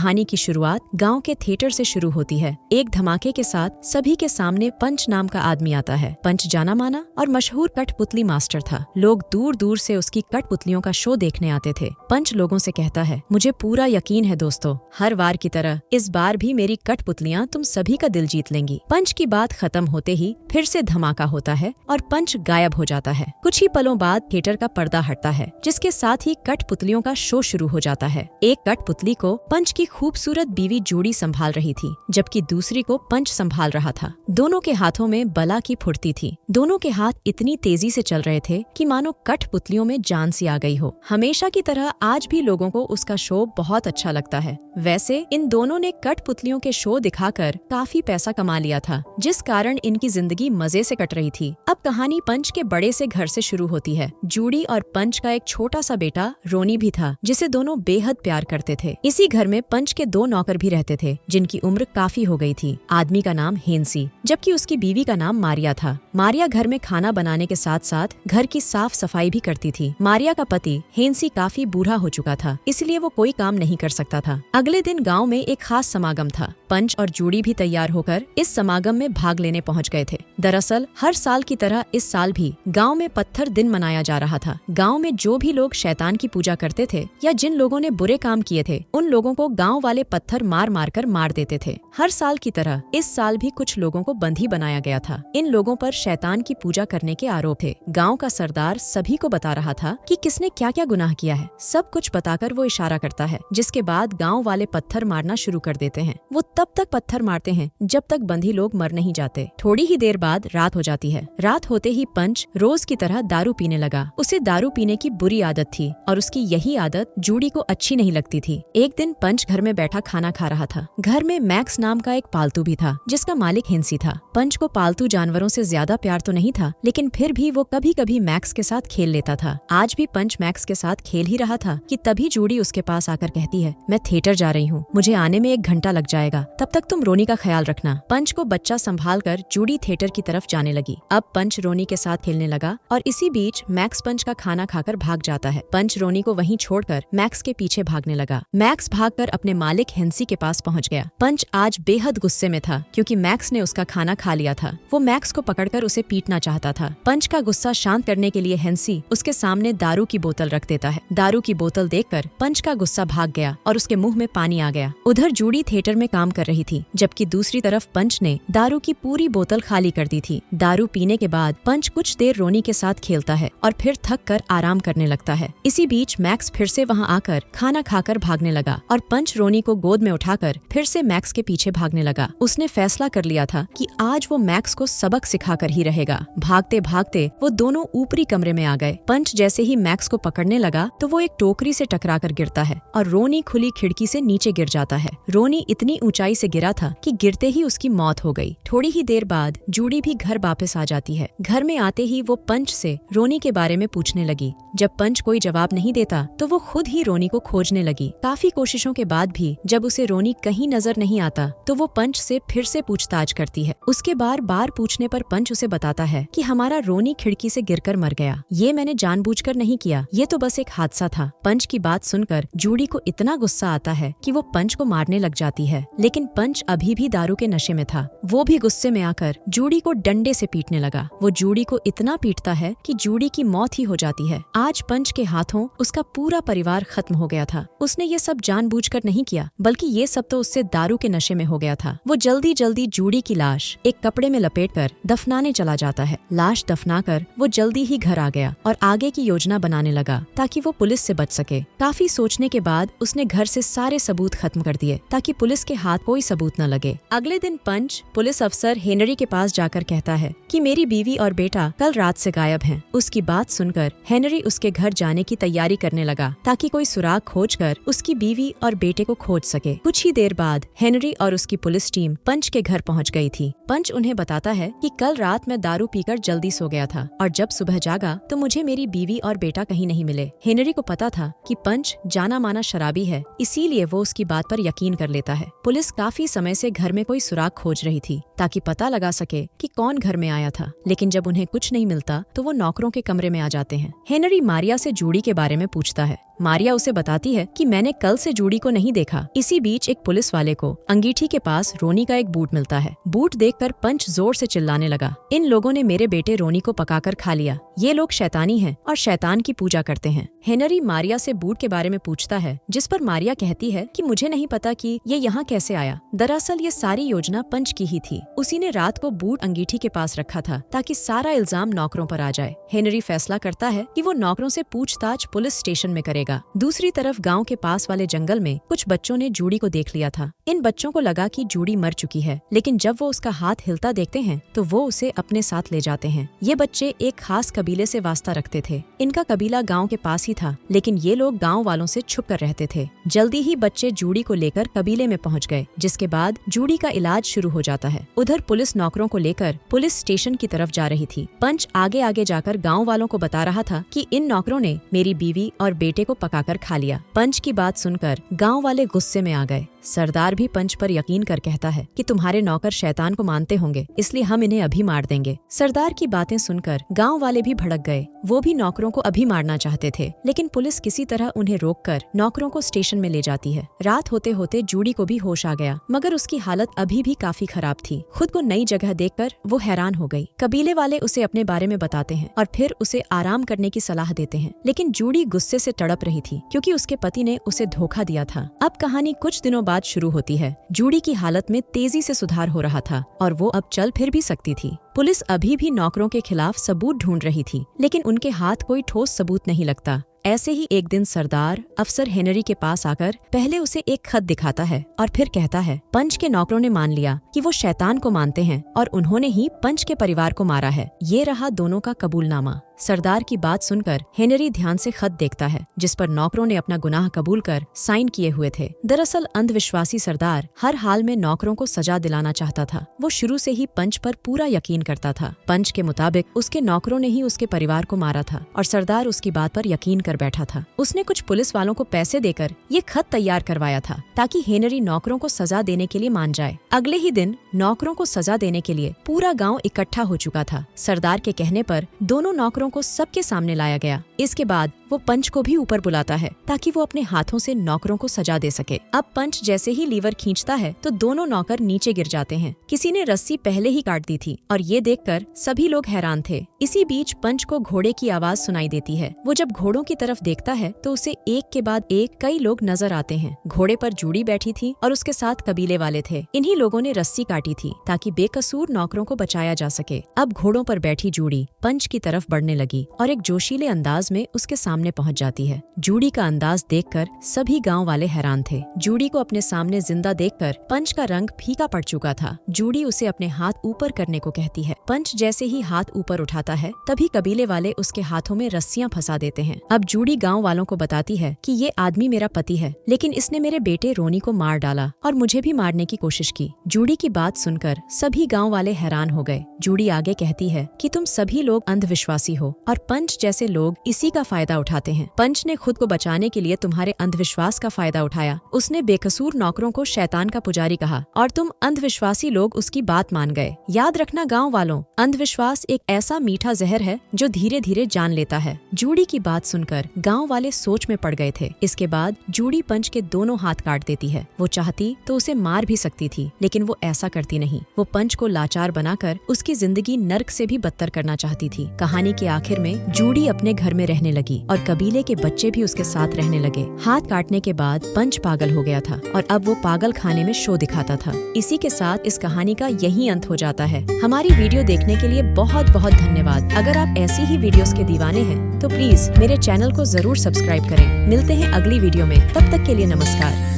कहानी की शुरुआत गांव के थिएटर से शुरू होती है। एक धमाके के साथ सभी के सामने पंच नाम का आदमी आता है। पंच जाना माना और मशहूर कठपुतली मास्टर था। लोग दूर दूर से उसकी कठपुतलियों का शो देखने आते थे। पंच लोगों से कहता है, मुझे पूरा यकीन है दोस्तों, हर बार की तरह इस बार भी मेरी कठपुतलियां तुम सभी का दिल जीत लेंगी। पंच की बात खत्म होते ही फिर से धमाका होता है और पंच गायब हो जाता है। कुछ ही पलों बाद थिएटर का पर्दा हटता है, जिसके साथ ही कठपुतलियों का शो शुरू हो जाता है। एक कठपुतली को पंच की खूबसूरत बीवी जोड़ी संभाल रही थी, जबकि दूसरी को पंच संभाल रहा था। दोनों के हाथों में बला की फुर्ती थी। दोनों के हाथ इतनी तेजी से चल रहे थे कि मानो कठपुतलियों में जान सी आ गई हो। हमेशा की तरह आज भी लोगों को उसका शो बहुत अच्छा लगता है। वैसे इन दोनों ने कठपुतलियों के शो दिखाकर काफी पैसा कमा लिया था, जिस कारण इनकी जिंदगी मजे से कट रही थी। अब कहानी पंच के बड़े से घर से शुरू होती है। जूडी और पंच का एक छोटा सा बेटा रोनी भी था, जिसे दोनों बेहद प्यार करते थे। इसी घर में पंच के 2 नौकर भी रहते थे, जिनकी उम्र काफी हो गई थी। आदमी का नाम हेंसी, जबकि उसकी बीवी का नाम मारिया था। मारिया घर में खाना बनाने के साथ साथ घर की साफ सफाई भी करती थी। मारिया का पति हेंसी काफी बूढ़ा हो चुका था, इसलिए वो कोई काम नहीं कर सकता था। अगले दिन गांव में एक खास समागम था। पंच और जूडी भी तैयार होकर इस समागम में भाग लेने पहुंच गए थे। दरअसल हर साल की तरह इस साल भी गांव में पत्थर दिन मनाया जा रहा था। गांव में जो भी लोग शैतान की पूजा करते थे या जिन लोगों ने बुरे काम किए थे, उन लोगों को गांव वाले पत्थर मार मार कर मार देते थे। हर साल की तरह इस साल भी कुछ लोगों को बंदी बनाया गया था। इन लोगों पर शैतान की पूजा करने के आरोप थे। गांव का सरदार सभी को बता रहा था कि किसने क्या क्या गुनाह किया है। सब कुछ बताकर वो इशारा करता है, जिसके बाद गांव वाले पत्थर मारना शुरू कर देते हैं। वो तब तक पत्थर मारते हैं जब तक बंदी लोग मर नहीं जाते। थोड़ी ही देर बाद रात हो जाती है। रात होते ही पंच रोज की तरह दारू पीने लगा। उसे दारू पीने की बुरी आदत थी और उसकी यही आदत जूडी को अच्छी नहीं लगती थी। एक दिन पंच घर में बैठा खाना खा रहा था। घर में मैक्स नाम का एक पालतू भी था, जिसका मालिक हेंसी था। पंच को पालतू जानवरों से ज्यादा प्यार तो नहीं था, लेकिन फिर भी वो कभी कभी मैक्स के साथ खेल लेता था। आज भी पंच मैक्स के साथ खेल ही रहा था कि तभी जूडी उसके पास आकर कहती है, मैं थिएटर जा रही हूँ, मुझे आने में 1 घंटा लग जाएगा, तब तक तुम रोनी का ख्याल रखना। पंच को बच्चा संभाल कर जूडी थिएटर की तरफ जाने लगी। अब पंच रोनी के साथ खेलने लगा और इसी बीच मैक्स पंच का खाना खाकर भाग जाता है। पंच रोनी को वहीं छोड़कर मैक्स के पीछे भागने लगा। मैक्स भागकर अपने मालिक हेंसी के पास पहुंच गया। पंच आज बेहद गुस्से में था, क्योंकि मैक्स ने उसका खाना खा लिया था। वो मैक्स को पकड़कर उसे पीटना चाहता था। पंच का गुस्सा शांत करने के लिए हेंसी उसके सामने दारू की बोतल रख देता है। दारू की बोतल देखकर पंच का गुस्सा भाग गया और उसके मुंह में पानी आ गया। उधर जूडी थिएटर में काम कर रही थी, जबकि दूसरी तरफ पंच ने दारू की पूरी बोतल खाली कर दी थी। दारू पीने के बाद पंच कुछ देर रोनी के साथ खेलता है और फिर थक कर आराम करने लगता है। इसी बीच मैक्स फिर से वहां आकर खाना खाकर भागने लगा और पंच रोनी को गोद में उठाकर फिर से मैक्स के पीछे भागने लगा। उसने फैसला कर लिया था कि आज वो मैक्स को सबक सिखाकर ही रहेगा। भागते भागते वो दोनों ऊपरी कमरे में आ गए। पंच जैसे ही मैक्स को पकड़ने लगा तो वो एक टोकरी से टकराकर गिरता है और रोनी खुली खिड़की से नीचे गिर जाता है। रोनी इतनी ऊंचाई से गिरा था कि गिरते ही उसकी मौत हो गई। थोड़ी ही देर बाद जूडी भी घर वापस आ जाती है। घर में आते ही वो पंच से रोनी के बारे में पूछने लगी। जब पंच कोई जवाब नहीं देता तो वो खुद ही रोनी को खोजने लगी। काफी कोशिशों के बाद भी जब उसे रोनी कहीं नजर नहीं आता तो वो पंच से फिर से पूछताछ करती है। उसके बार बार पूछने पर पंच उसे बताता है कि हमारा रोनी खिड़की से गिरकर मर गया। ये मैंने जानबूझकर नहीं किया, ये तो बस एक हादसा था। पंच की बात सुनकर जूडी को इतना गुस्सा आता है कि वो पंच को मारने लग जाती है, लेकिन पंच अभी भी दारू के नशे में था। वो भी गुस्से में आकर जूडी को डंडे से पीटने लगा। वो जूडी को इतना पीटता है कि जूडी की मौत ही हो जाती है। आज पंच के हाथों उसका पूरा परिवार खत्म हो गया था। उसने ये सब जानबूझकर नहीं किया, बल्कि ये सब तो उससे दारू के नशे में हो गया था। वो जल्दी जल्दी जूडी की लाश एक कपड़े में लपेटकर दफनाने चला जाता है। लाश दफनाकर वो जल्दी ही घर आ गया और आगे की योजना बनाने लगा ताकि वो पुलिस से बच सके। काफी सोचने के बाद उसने घर से सारे सबूत खत्म कर दिए ताकि पुलिस के हाथ कोई सबूत न लगे। अगले दिन पंच पुलिस अफसर हेनरी के पास जाकर कहता है कि मेरी बीवी और बेटा कल रात से गायब हैं। उसकी बात सुनकर हेनरी उसके घर जाने की तैयारी करने लगा ताकि कोई सुराग खोजकर उसकी बीवी और बेटे को खोज सके। कुछ ही देर बाद हेनरी और उसकी पुलिस टीम पंच के घर पहुंच गई थी। पंच उन्हें बताता है कि कल रात मैं दारू पीकर जल्दी सो गया था और जब सुबह जागा तो मुझे मेरी बीवी और बेटा कहीं नहीं मिले। हेनरी को पता था कि पंच जाना माना शराबी है, इसीलिए वो उसकी बात पर यकीन कर लेता है। पुलिस काफी समय से घर में कोई सुराग खोज रही थी ताकि पता लगा सके कि कौन घर में आया था, लेकिन जब उन्हें कुछ नहीं मिलता तो वो नौकरों के कमरे में आ जाते हैं। हेनरी मारिया से जूडी के बारे में पूछता है। मारिया उसे बताती है कि मैंने कल से जूडी को नहीं देखा। इसी बीच एक पुलिस वाले को अंगीठी के पास रोनी का एक बूट मिलता है। बूट देखकर पंच जोर से चिल्लाने लगा, इन लोगों ने मेरे बेटे रोनी को पकाकर खा लिया। ये लोग शैतानी हैं और शैतान की पूजा करते हैं। हेनरी मारिया से बूट के बारे में पूछता है, जिस पर मारिया कहती है कि मुझे नहीं पता कि ये यहाँ कैसे आया। दरअसल ये सारी योजना पंच की ही थी। उसी ने रात को बूट अंगीठी के पास रखा था ताकि सारा इल्जाम नौकरों पर आ जाए। हेनरी फैसला करता है कि वो नौकरों से पूछताछ पुलिस स्टेशन में करेगा। दूसरी तरफ गांव के पास वाले जंगल में कुछ बच्चों ने जूडी को देख लिया था। इन बच्चों को लगा कि जूडी मर चुकी है, लेकिन जब वो उसका हाथ हिलता देखते हैं तो वो उसे अपने साथ ले जाते हैं। ये बच्चे एक खास कबीले से वास्ता रखते थे। इनका कबीला गांव के पास ही था, लेकिन ये लोग गांव वालों से छुप कर रहते थे। जल्दी ही बच्चे जूडी को लेकर कबीले में पहुंच गए, जिसके बाद जूडी का इलाज शुरू हो जाता है। उधर पुलिस नौकरों को लेकर पुलिस स्टेशन की तरफ जा रही थी। पंच आगे आगे जाकर गाँव वालों को बता रहा था कि इन नौकरों ने मेरी बीवी और बेटे को पकाकर खा लिया। पंच की बात सुनकर गाँव वाले गुस्से में आ गए। सरदार भी पंच पर यकीन कर कहता है कि तुम्हारे नौकर शैतान को मानते होंगे, इसलिए हम इन्हें अभी मार देंगे। सरदार की बातें सुनकर गांव वाले भी भड़क गए। वो भी नौकरों को अभी मारना चाहते थे, लेकिन पुलिस किसी तरह उन्हें रोककर नौकरों को स्टेशन में ले जाती है। रात होते होते जूडी को भी होश आ गया, मगर उसकी हालत अभी भी काफी खराब थी। खुद को नई जगह देखकर वो हैरान हो गई। कबीले वाले उसे अपने बारे में बताते हैं और फिर उसे आराम करने की सलाह देते हैं, लेकिन जूडी गुस्से से तड़प रही थी क्योंकि उसके पति ने उसे धोखा दिया था। अब कहानी कुछ दिनों बाद शुरू होती है। जूडी की हालत में तेजी से सुधार हो रहा था और वो अब चल फिर भी सकती थी। पुलिस अभी भी नौकरों के खिलाफ सबूत ढूंढ रही थी, लेकिन उनके हाथ कोई ठोस सबूत नहीं लगता। ऐसे ही एक दिन सरदार अफसर हेनरी के पास आकर पहले उसे एक खत दिखाता है और फिर कहता है, पंच के नौकरों ने मान लिया कि वो शैतान को मानते हैं और उन्होंने ही पंच के परिवार को मारा है। ये रहा दोनों का कबूलनामा। सरदार की बात सुनकर हेनरी ध्यान से खत देखता है, जिस पर नौकरों ने अपना गुनाह कबूल कर साइन किए हुए थे। दरअसल अंधविश्वासी सरदार हर हाल में नौकरों को सजा दिलाना चाहता था। वो शुरू से ही पंच पर पूरा यकीन करता था। पंच के मुताबिक उसके नौकरों ने ही उसके परिवार को मारा था और सरदार उसकी बात पर यकीन कर बैठा था। उसने कुछ पुलिस वालों को पैसे देकर ये खत तैयार करवाया था ताकि हेनरी नौकरों को सजा देने के लिए मान जाए। अगले ही दिन नौकरों को सजा देने के लिए पूरा गाँव इकट्ठा हो चुका था। सरदार के कहने पर दोनों नौकरों को सबके सामने लाया गया। इसके बाद वो पंच को भी ऊपर बुलाता है ताकि वो अपने हाथों से नौकरों को सजा दे सके। अब पंच जैसे ही लीवर खींचता है तो दोनों नौकर नीचे गिर जाते हैं। किसी ने रस्सी पहले ही काट दी थी और ये देखकर सभी लोग हैरान थे। इसी बीच पंच को घोड़े की आवाज सुनाई देती है। वो जब घोड़ों की तरफ देखता है तो उसे एक के बाद एक कई लोग नजर आते हैं। घोड़े पर जूडी बैठी थी और उसके साथ कबीले वाले थे। इन्हीं लोगों ने रस्सी काटी थी ताकि बेकसूर नौकरों को बचाया जा सके। अब घोड़ों पर बैठी जूडी पंच की तरफ बढ़ने लगी और एक जोशीले अंदाज में उसके सामने पहुंच जाती है। जूडी का अंदाज देखकर सभी गांव वाले हैरान थे। जूडी को अपने सामने जिंदा देखकर पंच का रंग फीका पड़ चुका था। जूडी उसे अपने हाथ ऊपर करने को कहती है। पंच जैसे ही हाथ ऊपर उठाता है तभी कबीले वाले उसके हाथों में रस्सियां फंसा देते हैं। अब जूडी गांव वालों को बताती है कि ये आदमी मेरा पति है, लेकिन इसने मेरे बेटे रोनी को मार डाला और मुझे भी मारने की कोशिश की। जूडी की बात सुनकर सभी गाँव वाले हैरान हो गए। जूडी आगे कहती है कि तुम सभी लोग अंधविश्वासी हो और पंच जैसे लोग इसी का फायदा उठाते हैं। पंच ने खुद को बचाने के लिए तुम्हारे अंधविश्वास का फायदा उठाया। उसने बेकसूर नौकरों को शैतान का पुजारी कहा और तुम अंधविश्वासी लोग उसकी बात मान गए। याद रखना गाँव वालों, अंधविश्वास एक ऐसा मीठा जहर है जो धीरे धीरे जान लेता है। जूडी की बात सुनकर गाँव वाले सोच में पड़ गए थे। इसके बाद जूडी पंच के दोनों हाथ काट देती है। वो चाहती तो उसे मार भी सकती थी, लेकिन वो ऐसा करती नहीं। वो पंच को लाचार बनाकर उसकी जिंदगी नर्क से भी बदतर करना चाहती थी। कहानी के आखिर में जूडी अपने घर में रहने लगी और कबीले के बच्चे भी उसके साथ रहने लगे। हाथ काटने के बाद पंच पागल हो गया था और अब वो पागल खाने में शो दिखाता था। इसी के साथ इस कहानी का यही अंत हो जाता है। हमारी वीडियो देखने के लिए बहुत बहुत धन्यवाद। अगर आप ऐसी ही वीडियोस के दीवाने हैं तो प्लीज मेरे चैनल को जरूर सब्सक्राइब करें। मिलते हैं अगली वीडियो में, तब तक के लिए नमस्कार।